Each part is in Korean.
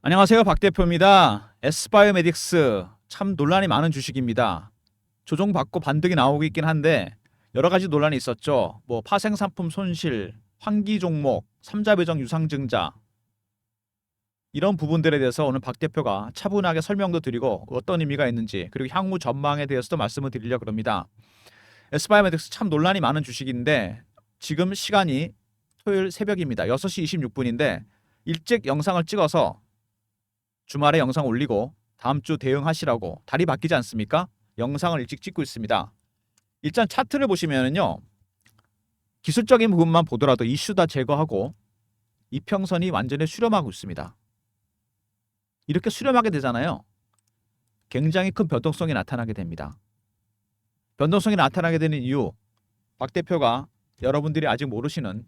안녕하세요. 박 대표입니다. S바이오메딕스 참 논란이 많은 주식입니다. 조정받고 반등이 나오고 있긴 한데 여러 가지 논란이 있었죠. 뭐 파생상품 손실, 환기 종목, 삼자 배정 유상증자 이런 부분들에 대해서 오늘 박 대표가 차분하게 설명도 드리고 어떤 의미가 있는지 그리고 향후 전망에 대해서도 말씀을 드리려고 합니다. S바이오메딕스 참 논란이 많은 주식인데 지금 시간이 토요일 새벽입니다. 6시 26분인데 일찍 영상을 찍어서 주말에 영상 올리고 다음 주 대응하시라고 달이 바뀌지 않습니까? 영상을 일찍 찍고 있습니다. 일단 차트를 보시면은요. 기술적인 부분만 보더라도 이슈 다 제거하고 이평선이 완전히 수렴하고 있습니다. 이렇게 수렴하게 되잖아요. 굉장히 큰 변동성이 나타나게 됩니다. 변동성이 나타나게 되는 이유, 박 대표가 여러분들이 아직 모르시는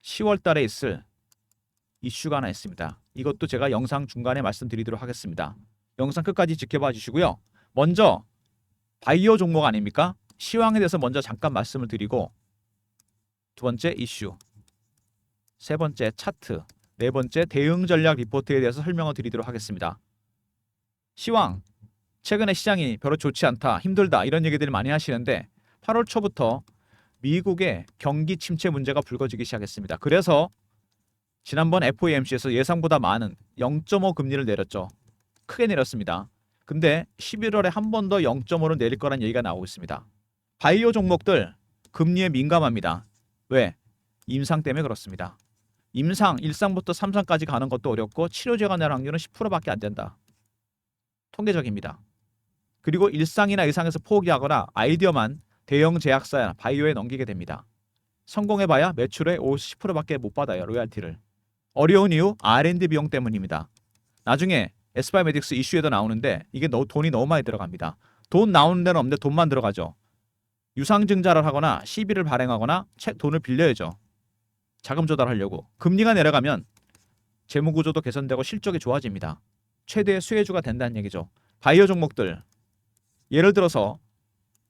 10월 달에 있을 이슈가 하나 있습니다. 이것도 제가 영상 중간에 말씀드리도록 하겠습니다. 영상 끝까지 지켜봐 주시고요. 먼저 바이오 종목 아닙니까? 시황에 대해서 먼저 잠깐 말씀을 드리고 두 번째 이슈, 세 번째 차트, 네 번째 대응 전략 리포트에 대해서 설명을 드리도록 하겠습니다. 시황, 최근에 시장이 별로 좋지 않다, 힘들다 이런 얘기들을 많이 하시는데 8월 초부터 미국의 경기 침체 문제가 불거지기 시작했습니다. 그래서 지난번 FOMC에서 예상보다 많은 0.5 금리를 내렸죠. 크게 내렸습니다. 근데 11월에 한 번 더 0.5를 내릴 거란 얘기가 나오고 있습니다. 바이오 종목들 금리에 민감합니다. 왜? 임상 때문에 그렇습니다. 임상 1상부터 3상까지 가는 것도 어렵고 치료제가 낼 확률은 10%밖에 안 된다. 통계적입니다. 그리고 1상이나 2상에서 포기하거나 아이디어만 대형 제약사나 바이오에 넘기게 됩니다. 성공해봐야 매출의 50%밖에 못 받아요. 로얄티를. 어려운 이유 R&D 비용 때문입니다. 나중에 S바이오메딕스 이슈에도 나오는데 이게 돈이 너무 많이 들어갑니다. 돈 나오는 데는 없는데 돈만 들어가죠. 유상증자를 하거나 시비를 발행하거나 돈을 빌려야죠. 자금 조달하려고. 금리가 내려가면 재무구조도 개선되고 실적이 좋아집니다. 최대의 수혜주가 된다는 얘기죠. 바이오 종목들 예를 들어서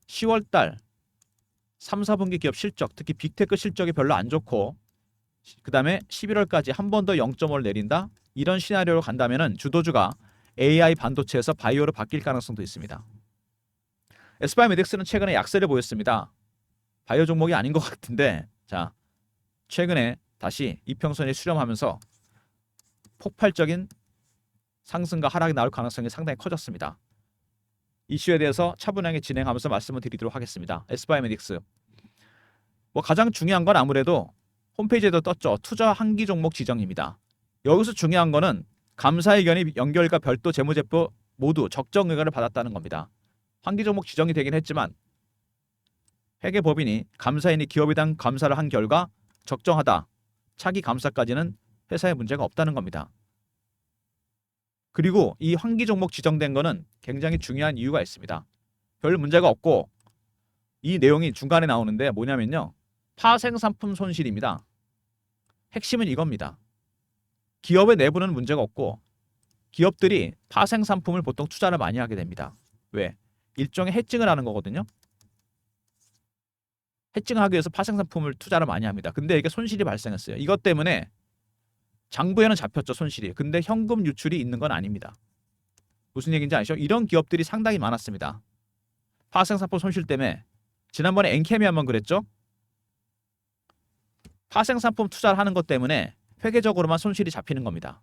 10월달 3, 4분기 기업 실적, 특히 빅테크 실적이 별로 안 좋고 그 다음에 11월까지 한 번 더 0.5를 내린다? 이런 시나리오로 간다면 주도주가 AI 반도체에서 바이오로 바뀔 가능성도 있습니다. S바이오메딕스는 최근에 약세를 보였습니다. 바이오 종목이 아닌 것 같은데 자 최근에 다시 이평선이 수렴하면서 폭발적인 상승과 하락이 나올 가능성이 상당히 커졌습니다. 이슈에 대해서 차분하게 진행하면서 말씀을 드리도록 하겠습니다. S바이오메딕스 뭐 가장 중요한 건 아무래도 홈페이지에도 떴죠. 투자 한기 종목 지정입니다. 여기서 중요한 거는 감사의견이 연결과 별도 재무제표 모두 적정 의견을 받았다는 겁니다. 한기 종목 지정이 되긴 했지만 회계법인이 감사인이 기업에 대한 감사를 한 결과 적정하다. 차기 감사까지는 회사에 문제가 없다는 겁니다. 그리고 이 환기 종목 지정된 거는 굉장히 중요한 이유가 있습니다. 별 문제가 없고 이 내용이 중간에 나오는데 뭐냐면요. 파생상품 손실입니다. 핵심은 이겁니다. 기업의 내부는 문제가 없고 기업들이 파생상품을 보통 투자를 많이 하게 됩니다. 왜? 일종의 해칭을 하는 거거든요. 해칭하기 위해서 파생상품을 투자를 많이 합니다. 근데 이게 손실이 발생했어요. 이것 때문에 장부에는 잡혔죠, 손실이. 근데 현금 유출이 있는 건 아닙니다. 무슨 얘기인지 아시죠? 이런 기업들이 상당히 많았습니다. 파생상품 손실 때문에 지난번에 엔케미 한번 그랬죠? 파생상품 투자를 하는 것 때문에 회계적으로만 손실이 잡히는 겁니다.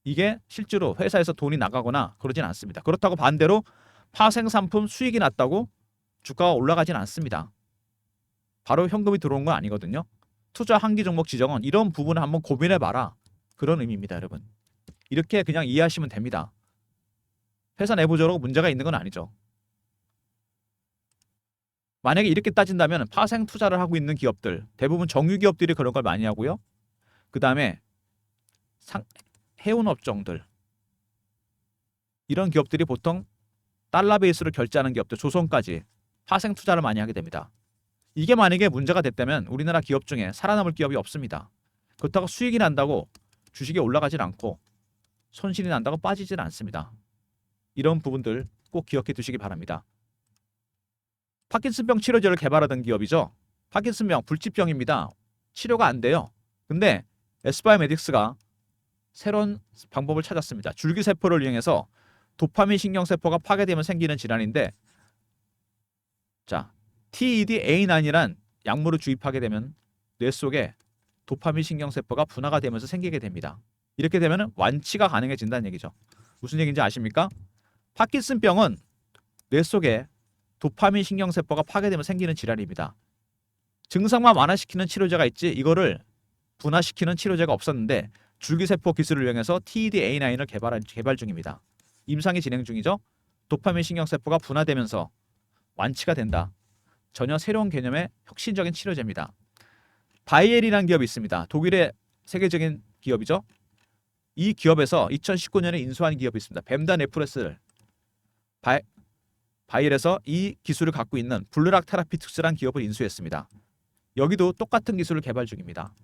이게 실제로 회사에서 돈이 나가거나 그러진 않습니다. 그렇다고 반대로 파생상품 수익이 났다고 주가가 올라가진 않습니다. 바로 현금이 들어온 건 아니거든요. 투자 한기 종목 지정은 이런 부분을 한번 고민해봐라. 그런 의미입니다, 여러분. 이렇게 그냥 이해하시면 됩니다. 회사 내부적으로 문제가 있는 건 아니죠. 만약에 이렇게 따진다면 파생 투자를 하고 있는 기업들, 대부분 정유 기업들이 그런 걸 많이 하고요. 그 다음에 해운 업종들, 이런 기업들이 보통 달러 베이스로 결제하는 기업들, 조선까지 파생 투자를 많이 하게 됩니다. 이게 만약에 문제가 됐다면 우리나라 기업 중에 살아남을 기업이 없습니다. 그렇다고 수익이 난다고 주식이 올라가질 않고 손실이 난다고 빠지질 않습니다. 이런 부분들 꼭 기억해 두시기 바랍니다. 파킨슨병 치료제를 개발하던 기업이죠. 파킨슨병 불치병입니다. 치료가 안 돼요. 근데 S바이오메딕스가 새로운 방법을 찾았습니다. 줄기세포를 이용해서 도파민 신경세포가 파괴되면 생기는 질환인데, 자, TED-A9이란 약물을 주입하게 되면 뇌 속에 도파민 신경세포가 분화가 되면서 생기게 됩니다. 이렇게 되면 완치가 가능해진다는 얘기죠. 무슨 얘기인지 아십니까? 파킨슨병은 뇌 속에 도파민 신경세포가 파괴되면 생기는 질환입니다. 증상만 완화시키는 치료제가 있지 이거를 분화시키는 치료제가 없었는데 줄기세포 기술을 이용해서 TED-A9을 개발 중입니다. 임상이 진행 중이죠. 도파민 신경세포가 분화되면서 완치가 된다. 전혀 새로운 개념의 혁신적인 치료제입니다. 바이엘이라는 기업이 있습니다. 독일의 세계적인 기업이죠. 이 기업에서 2019년에 인수한 기업이 있습니다. 뱀다네프레스를 바이엘에서 이 기술을 갖고 있는 블루락 테라피틱스라는 기업을 인수했습니다. 여기도 똑같은 기술을 개발 중입니다.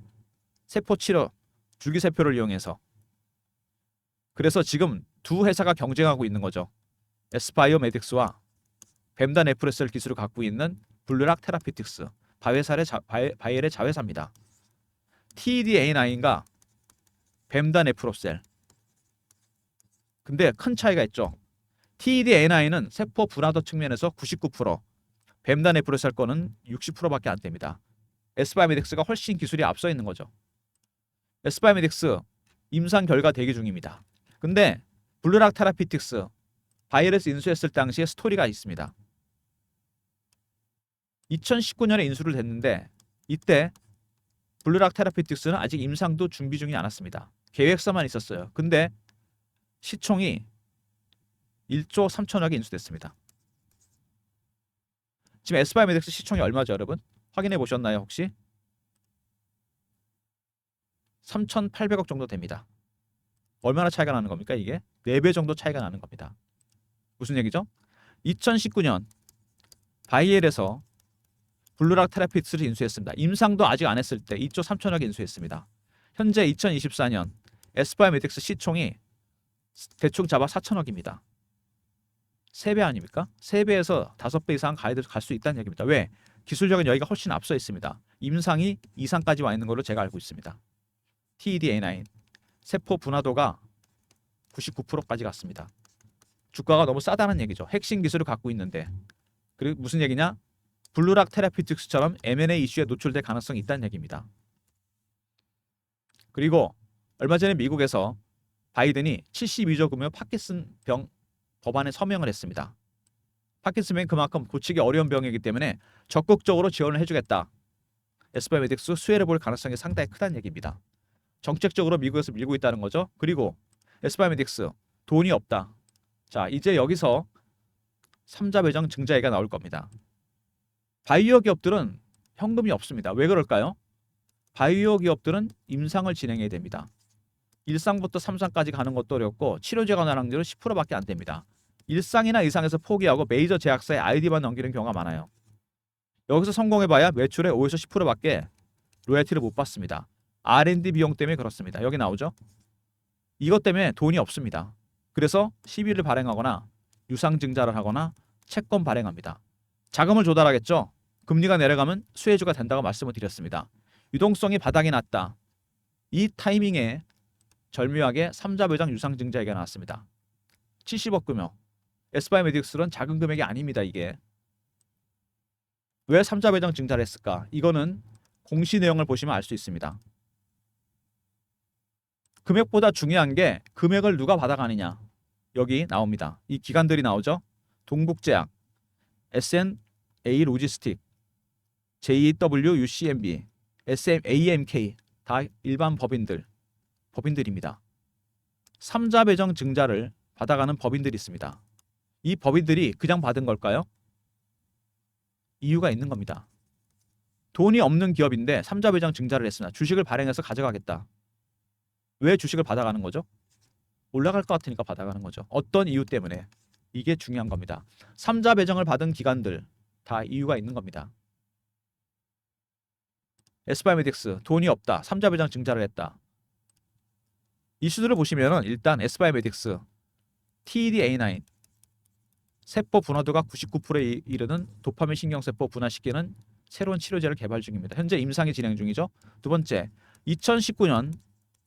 세포 치료, 줄기세포를 이용해서. 그래서 지금 두 회사가 경쟁하고 있는 거죠. S바이오메딕스와 뱀다네프레스 기술을 갖고 있는 블루락 테라피틱스. 바이엘의 자회사입니다. TED-A9과 뱀다네프로셀. 근데 큰 차이가 있죠. TED-A9은 세포 분화도 측면에서 99%, 뱀다네프로셀 거는 60%밖에 안 됩니다. S바이오메딕스가 훨씬 기술이 앞서 있는 거죠. S바이오메딕스 임상 결과 대기 중입니다. 근데 블루락 테라피틱스 바이엘에서 인수했을 당시에 스토리가 있습니다. 2019년에 인수를 됐는데 이때 블루락 테라피틱스는 아직 임상도 준비 중이 않았습니다. 계획서만 있었어요. 근데 시총이 1조 3천억에 인수됐습니다. 지금 S바이오메딕스 시총이 얼마죠, 여러분? 확인해 보셨나요, 혹시? 3,800억 정도 됩니다. 얼마나 차이가 나는 겁니까, 이게? 4배 정도 차이가 나는 겁니다. 무슨 얘기죠? 2019년 바이엘에서 블루락 테라피틱스를 인수했습니다. 임상도 아직 안 했을 때 2조 3천억에 인수했습니다. 현재 2024년 S바이오메딕스 시총이 대충 잡아 4천억입니다. 3배 아닙니까? 3배에서 5배 이상 갈 수 있다는 얘기입니다. 왜? 기술적인 여기가 훨씬 앞서 있습니다. 임상이 이상까지 와 있는 걸로 제가 알고 있습니다. TED-A9 세포 분화도가 99%까지 갔습니다. 주가가 너무 싸다는 얘기죠. 핵심 기술을 갖고 있는데. 그리고 무슨 얘기냐? 블루락 테라피틱스처럼 M&A 이슈에 노출될 가능성이 있다는 얘기입니다. 그리고 얼마 전에 미국에서 바이든이 72조 규모 파킨슨병 법안에 서명을 했습니다. 파킨슨병이 그만큼 고치기 어려운 병이기 때문에 적극적으로 지원을 해주겠다. S바이오메딕스 수혜를 볼 가능성이 상당히 크다는 얘기입니다. 정책적으로 미국에서 밀고 있다는 거죠. 그리고 S바이오메딕스 돈이 없다. 자, 이제 여기서 3자 배정 증자액가 나올 겁니다. 바이오 기업들은 현금이 없습니다. 왜 그럴까요? 바이오 기업들은 임상을 진행해야 됩니다. 1상부터 3상까지 가는 것도 어렵고 치료제 관할확률은 10%밖에 안 됩니다. 1상이나 이상에서 포기하고 메이저 제약사에 아이디만 넘기는 경우가 많아요. 여기서 성공해봐야 매출의 5에서 10%밖에 로열티를 못 받습니다. R&D 비용 때문에 그렇습니다. 여기 나오죠? 이것 때문에 돈이 없습니다. 그래서 시비를 발행하거나 유상증자를 하거나 채권 발행합니다. 자금을 조달하겠죠. 금리가 내려가면 수혜주가 된다고 말씀을 드렸습니다. 유동성이 바닥이 났다. 이 타이밍에 절묘하게 3자 배정 유상증자액이 나왔습니다. 70억 규모. S바이오메딕스는 작은 금액이 아닙니다. 이게. 왜 3자 배정 증자를 했을까? 이거는 공시 내용을 보시면 알 수 있습니다. 금액보다 중요한 게 금액을 누가 받아가느냐. 여기 나옵니다. 이 기관들이 나오죠. 동국제약, S&A 로지스틱, JWUCMB, SMAMK 다 일반 법인들입니다. 3자 배정 증자를 받아가는 법인들이 있습니다. 이 법인들이 그냥 받은 걸까요? 이유가 있는 겁니다. 돈이 없는 기업인데 3자 배정 증자를 했으나 주식을 발행해서 가져가겠다. 왜 주식을 받아가는 거죠? 올라갈 것 같으니까 받아가는 거죠. 어떤 이유 때문에? 이게 중요한 겁니다. 3자 배정을 받은 기관들 다 이유가 있는 겁니다. S바이오메딕스 돈이 없다. 3자 배정 증자를 했다. 이슈들을 보시면은 일단 S바이오메딕스 TED-A9 세포 분화도가 99%에 이르는 도파민 신경세포 분화시키는 새로운 치료제를 개발 중입니다. 현재 임상이 진행 중이죠. 두 번째, 2019년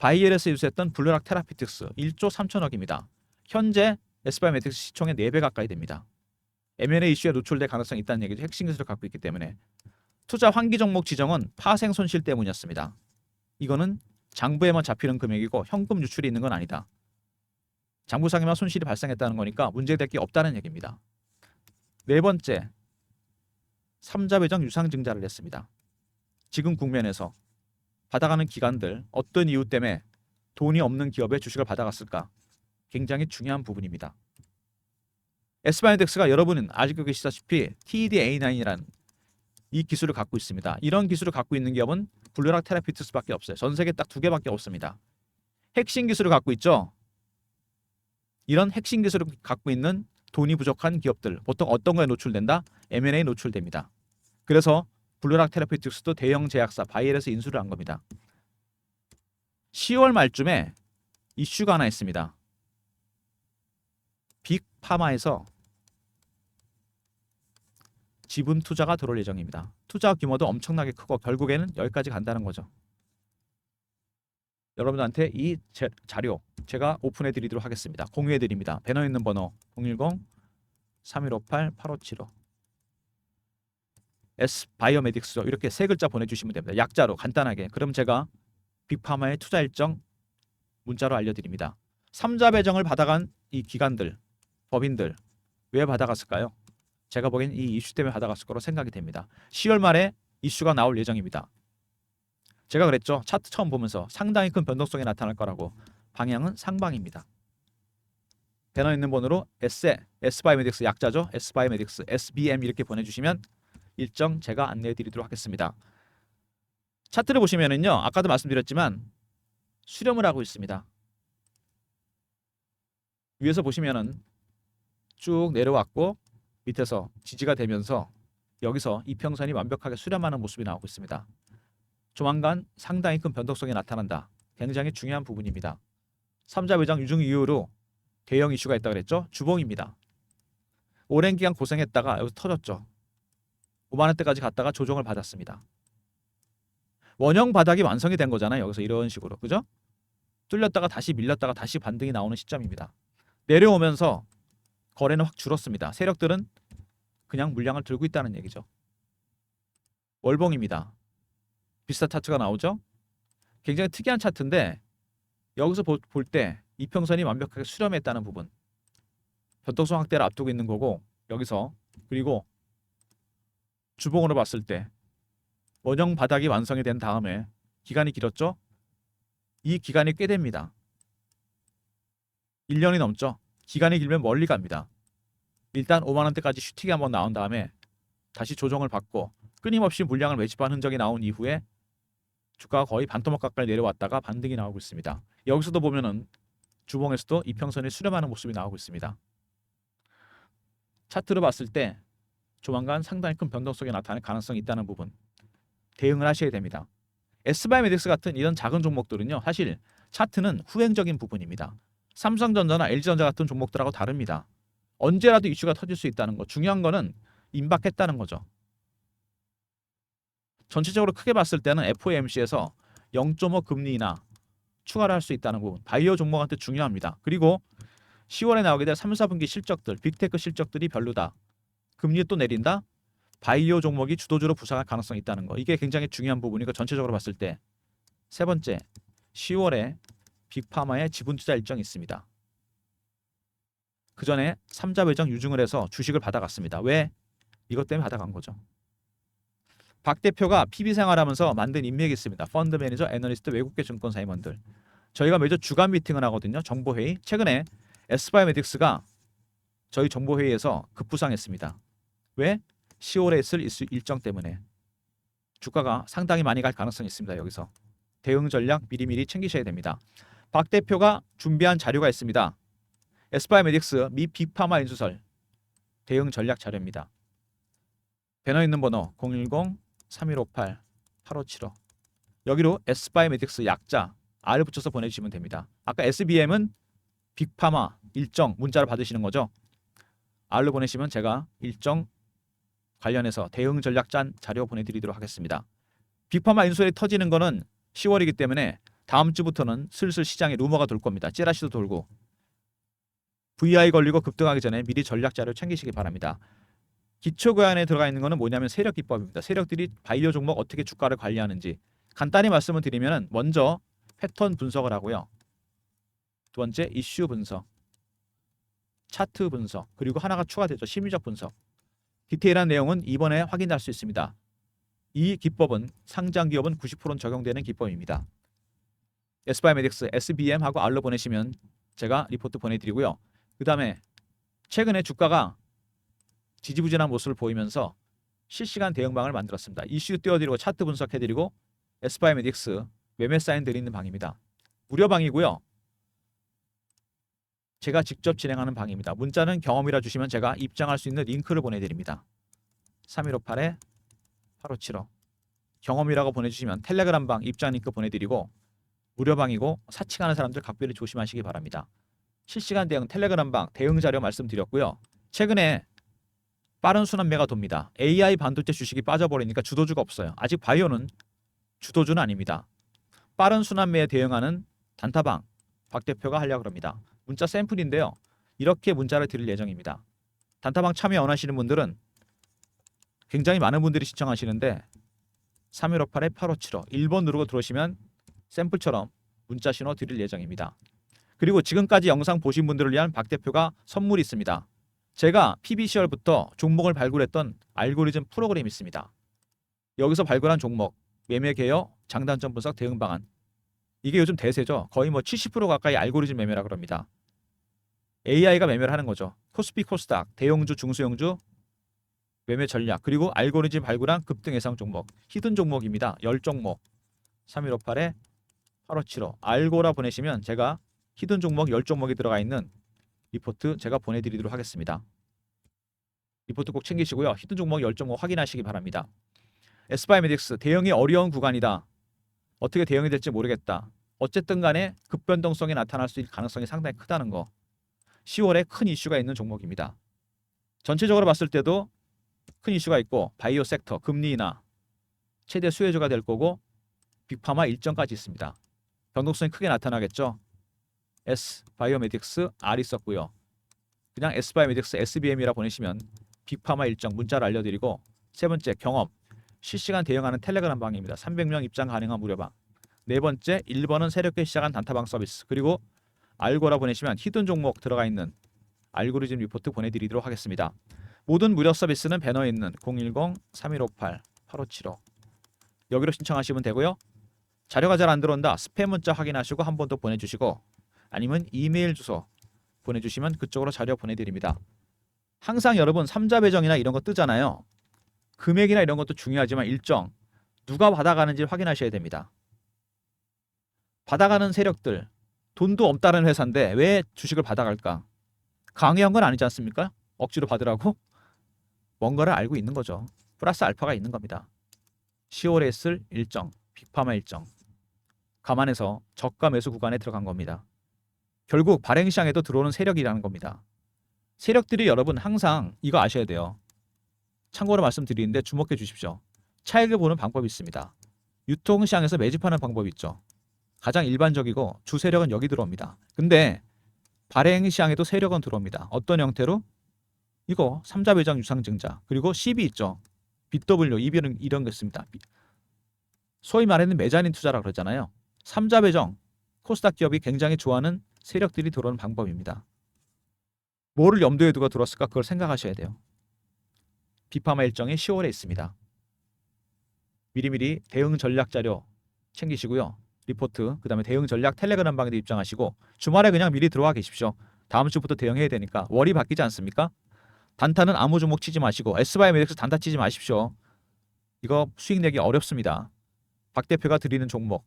바이엘에서 인수했던 블루락 테라피틱스 1조 3천억입니다. 현재 S바이오메딕스 시총의 4배 가까이 됩니다. M&A 이슈에 노출될 가능성이 있다는 얘기죠. 핵심 기술을 갖고 있기 때문에. 투자 환기 종목 지정은 파생 손실 때문이었습니다. 이거는 장부에만 잡히는 금액이고 현금 유출이 있는 건 아니다. 장부상에만 손실이 발생했다는 거니까 문제될 게 없다는 얘기입니다. 네 번째, 삼자 배정 유상증자를 했습니다. 지금 국면에서 받아가는 기관들 어떤 이유 때문에 돈이 없는 기업의 주식을 받아갔을까? 굉장히 중요한 부분입니다. S바이오텍스가 여러분은 아직도 계시다시피 TDA9이라는 이 기술을 갖고 있습니다. 이런 기술을 갖고 있는 기업은 블루락 테라피틱스밖에 없어요. 전 세계 딱 2개밖에 없습니다. 핵심 기술을 갖고 있죠. 이런 핵심 기술을 갖고 있는 돈이 부족한 기업들 보통 어떤 거에 노출된다? M&A 노출됩니다. 그래서 블루락 테라피틱스도 대형 제약사 바이엘에서 인수를 한 겁니다. 10월 말쯤에 이슈가 하나 있습니다. 빅파마에서 지분 투자가 들어올 예정입니다. 투자 규모도 엄청나게 크고 결국에는 여기까지 간다는 거죠. 여러분들한테 이 자료 제가 오픈해 드리도록 하겠습니다. 공유해 드립니다. 배너 있는 번호 010-3158-8575 S바이오메딕스 이렇게 세 글자 보내주시면 됩니다. 약자로 간단하게. 그럼 제가 빅파마의 투자 일정 문자로 알려드립니다. 삼자 배정을 받아간 이 기관들, 법인들 왜 받아갔을까요? 제가 보기엔 이 이슈 때문에 받아갔을 거로 생각이 됩니다. 10월 말에 이슈가 나올 예정입니다. 제가 그랬죠. 차트 처음 보면서 상당히 큰 변동성이 나타날 거라고. 방향은 상방입니다. 배너 있는 번호로 S바이오메딕스 약자죠. S바이오메딕스 SBM 이렇게 보내주시면 일정 제가 안내해 드리도록 하겠습니다. 차트를 보시면은요. 아까도 말씀드렸지만 수렴을 하고 있습니다. 위에서 보시면은 쭉 내려왔고 밑에서 지지가 되면서 여기서 이평선이 완벽하게 수렴하는 모습이 나오고 있습니다. 조만간 상당히 큰 변동성이 나타난다. 굉장히 중요한 부분입니다. 삼자 배정 유증 이후로 대형 이슈가 있다고 그랬죠. 주봉입니다. 오랜 기간 고생했다가 여기서 터졌죠. 5만 원대까지 갔다가 조정을 받았습니다. 원형 바닥이 완성이 된 거잖아요. 여기서 이런 식으로. 그죠? 뚫렸다가 다시 밀렸다가 다시 반등이 나오는 시점입니다. 내려오면서 거래는 확 줄었습니다. 세력들은 그냥 물량을 들고 있다는 얘기죠. 월봉입니다. 비슷한 차트가 나오죠. 굉장히 특이한 차트인데 여기서 볼 때 이평선이 완벽하게 수렴했다는 부분, 변동성 확대를 앞두고 있는 거고, 여기서 그리고 주봉으로 봤을 때 원형 바닥이 완성이 된 다음에 기간이 길었죠. 이 기간이 꽤 됩니다. 1년이 넘죠. 기간이 길면 멀리 갑니다. 일단 5만 원대까지 슈팅이 한번 나온 다음에 다시 조정을 받고 끊임없이 물량을 매집한 흔적이 나온 이후에 주가가 거의 반토막 가까이 내려왔다가 반등이 나오고 있습니다. 여기서도 보면은 주봉에서도 이평선이 수렴하는 모습이 나오고 있습니다. 차트로 봤을 때 조만간 상당히 큰 변동성이 나타날 가능성이 있다는 부분 대응을 하셔야 됩니다. S바이오메딕스 같은 이런 작은 종목들은요. 사실 차트는 후행적인 부분입니다. 삼성전자나 LG전자 같은 종목들하고 다릅니다. 언제라도 이슈가 터질 수 있다는 거. 중요한 거는 임박했다는 거죠. 전체적으로 크게 봤을 때는 FOMC에서 0.5 금리 인하 추가를 할 수 있다는 부분. 바이오 종목한테 중요합니다. 그리고 10월에 나오게 될 3, 4분기 실적들, 빅테크 실적들이 별로다. 금리 또 내린다. 바이오 종목이 주도주로 부상할 가능성이 있다는 거. 이게 굉장히 중요한 부분이고 전체적으로 봤을 때 세 번째, 10월에 빅파마의 지분 투자 일정이 있습니다. 그 전에 삼자 배정 유증을 해서 주식을 받아갔습니다. 왜? 이것 때문에 받아간 거죠. 박 대표가 PB 생활하면서 만든 인맥이 있습니다. 펀드 매니저, 애널리스트, 외국계 증권사 임원들. 저희가 매주 주간 미팅을 하거든요. 정보회의. 최근에 S바이오메딕스가 저희 정보회의에서 급부상했습니다. 왜? 10월에 있을 일정 때문에. 주가가 상당히 많이 갈 가능성이 있습니다. 여기서. 대응 전략 미리미리 챙기셔야 됩니다. 박 대표가 준비한 자료가 있습니다. S바이오메딕스 미 빅파마 인수설 대응 전략 자료입니다. 배너 있는 번호 010-3158-8575 여기로 S바이오메딕스 약자 R을 붙여서 보내주시면 됩니다. 아까 SBM은 빅파마 일정 문자를 받으시는 거죠. R로 보내시면 제가 일정 관련해서 대응 전략 짠 자료 보내드리도록 하겠습니다. 빅파마 인수설이 터지는 거는 10월이기 때문에 다음 주부터는 슬슬 시장에 루머가 돌 겁니다. 찌라시도 돌고. VI 걸리고 급등하기 전에 미리 전략 자료 챙기시기 바랍니다. 기초 교양에 들어가 있는 거는 뭐냐면 세력 기법입니다. 세력들이 바이오 종목 어떻게 주가를 관리하는지 간단히 말씀을 드리면 먼저 패턴 분석을 하고요. 두 번째 이슈 분석, 차트 분석, 그리고 하나가 추가되죠. 심리적 분석. 디테일한 내용은 이번에 확인할 수 있습니다. 이 기법은 상장 기업은 90%는 적용되는 기법입니다. SBIMEDX, SBM하고 R로 보내시면 제가 리포트 보내드리고요. 그 다음에 최근에 주가가 지지부진한 모습을 보이면서 실시간 대응방을 만들었습니다. 이슈 띄워드리고 차트 분석해드리고 SBIMEDX 매매 사인 드리는 방입니다. 무료방이고요. 제가 직접 진행하는 방입니다. 문자는 경험이라 주시면 제가 입장할 수 있는 링크를 보내드립니다. 3158-8575 경험이라고 보내주시면 텔레그램 방 입장 링크 보내드리고 무료방이고 사칭하는 사람들 각별히 조심하시기 바랍니다. 실시간 대응 텔레그램 방 대응 자료 말씀드렸고요. 최근에 빠른 순환매가 돕니다. AI 반도체 주식이 빠져버리니까 주도주가 없어요. 아직 바이오는 주도주는 아닙니다. 빠른 순환매에 대응하는 단타방 박 대표가 하려고 합니다. 문자 샘플인데요. 이렇게 문자를 드릴 예정입니다. 단타방 참여 원하시는 분들은 굉장히 많은 분들이 신청하시는데 3158-8575 1번 누르고 들어오시면 샘플처럼 문자 신호 드릴 예정입니다. 그리고 지금까지 영상 보신 분들을 위한 박 대표가 선물이 있습니다. 제가 PBCR부터 종목을 발굴했던 알고리즘 프로그램이 있습니다. 여기서 발굴한 종목, 매매 개요, 장단점 분석, 대응 방안. 이게 요즘 대세죠. 거의 뭐 70% 가까이 알고리즘 매매라 그럽니다. AI가 매매를 하는 거죠. 코스피, 코스닥, 대형주, 중소형주 매매 전략, 그리고 알고리즘 발굴한 급등 예상 종목, 히든 종목입니다. 10종목. 3158-8575 알고라 보내시면 제가 히든 종목 10종목이 들어가 있는 리포트 제가 보내드리도록 하겠습니다. 리포트 꼭 챙기시고요. 히든 종목 10종목 확인하시기 바랍니다. SBIMEDX 대응이 어려운 구간이다. 어떻게 대응이 될지 모르겠다. 어쨌든 간에 급변동성이 나타날 수 있을 가능성이 상당히 크다는 거. 10월에 큰 이슈가 있는 종목입니다. 전체적으로 봤을 때도 큰 이슈가 있고 바이오 섹터, 금리 인하 최대 수혜주가 될 거고 빅파마 일정까지 있습니다. 변동성이 크게 나타나겠죠. SBIOMEDX R 있었고요. 그냥 SBIOMEDX SBM이라 보내시면 빅파마 일정 문자를 알려드리고 세 번째 경험 실시간 대응하는 텔레그램 방입니다. 300명 입장 가능한 무료방. 네 번째 1번은 새롭게 시작한 단타방 서비스 그리고 알고라 보내시면 히든 종목 들어가 있는 알고리즘 리포트 보내드리도록 하겠습니다. 모든 무료 서비스는 배너에 있는 010-3158-8575 여기로 신청하시면 되고요. 자료가 잘 안 들어온다. 스팸 문자 확인하시고 한 번 더 보내주시고 아니면 이메일 주소 보내주시면 그쪽으로 자료 보내드립니다. 항상 여러분 삼자 배정이나 이런 거 뜨잖아요. 금액이나 이런 것도 중요하지만 일정 누가 받아가는지 확인하셔야 됩니다. 받아가는 세력들 돈도 없다는 회사인데 왜 주식을 받아갈까? 강요한 건 아니지 않습니까? 억지로 받으라고? 뭔가를 알고 있는 거죠. 플러스 알파가 있는 겁니다. 10월에 있을 일정, 빅파마 일정 감안해서 저가 매수 구간에 들어간 겁니다. 결국 발행시장에도 들어오는 세력이라는 겁니다. 세력들이 여러분 항상 이거 아셔야 돼요. 참고로 말씀드리는데 주목해 주십시오. 차익을 보는 방법이 있습니다. 유통시장에서 매집하는 방법이 있죠. 가장 일반적이고 주 세력은 여기 들어옵니다. 근데 발행시장에도 세력은 들어옵니다. 어떤 형태로? 이거 삼자 배정 유상증자 그리고 CB 있죠. BW, EB는 이런 게 있습니다. 소위 말하는 메자닌 투자라 그러잖아요. 삼자 배정 코스닥 기업이 굉장히 좋아하는 세력들이 들어오는 방법입니다. 뭐를 염두에 두고 들었을까? 그걸 생각하셔야 돼요. 비파마 일정이 10월에 있습니다. 미리미리 대응 전략 자료 챙기시고요. 리포트, 그 다음에 대응 전략 텔레그램 방에도 입장하시고 주말에 그냥 미리 들어와 계십시오. 다음 주부터 대응해야 되니까 월이 바뀌지 않습니까? 단타는 아무 종목 치지 마시고 SBIMEDX 단타 치지 마십시오. 이거 수익 내기 어렵습니다. 박 대표가 드리는 종목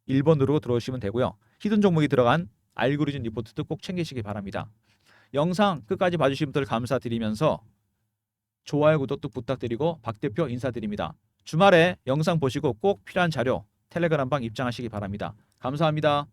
1번 누르고 들어오시면 되고요. 히든 종목이 들어간 알고리즘 리포트도 꼭 챙기시기 바랍니다. 영상 끝까지 봐주신 분들 감사드리면서 좋아요, 구독도 부탁드리고 박 대표 인사드립니다. 주말에 영상 보시고 꼭 필요한 자료 텔레그램 방 입장하시기 바랍니다. 감사합니다.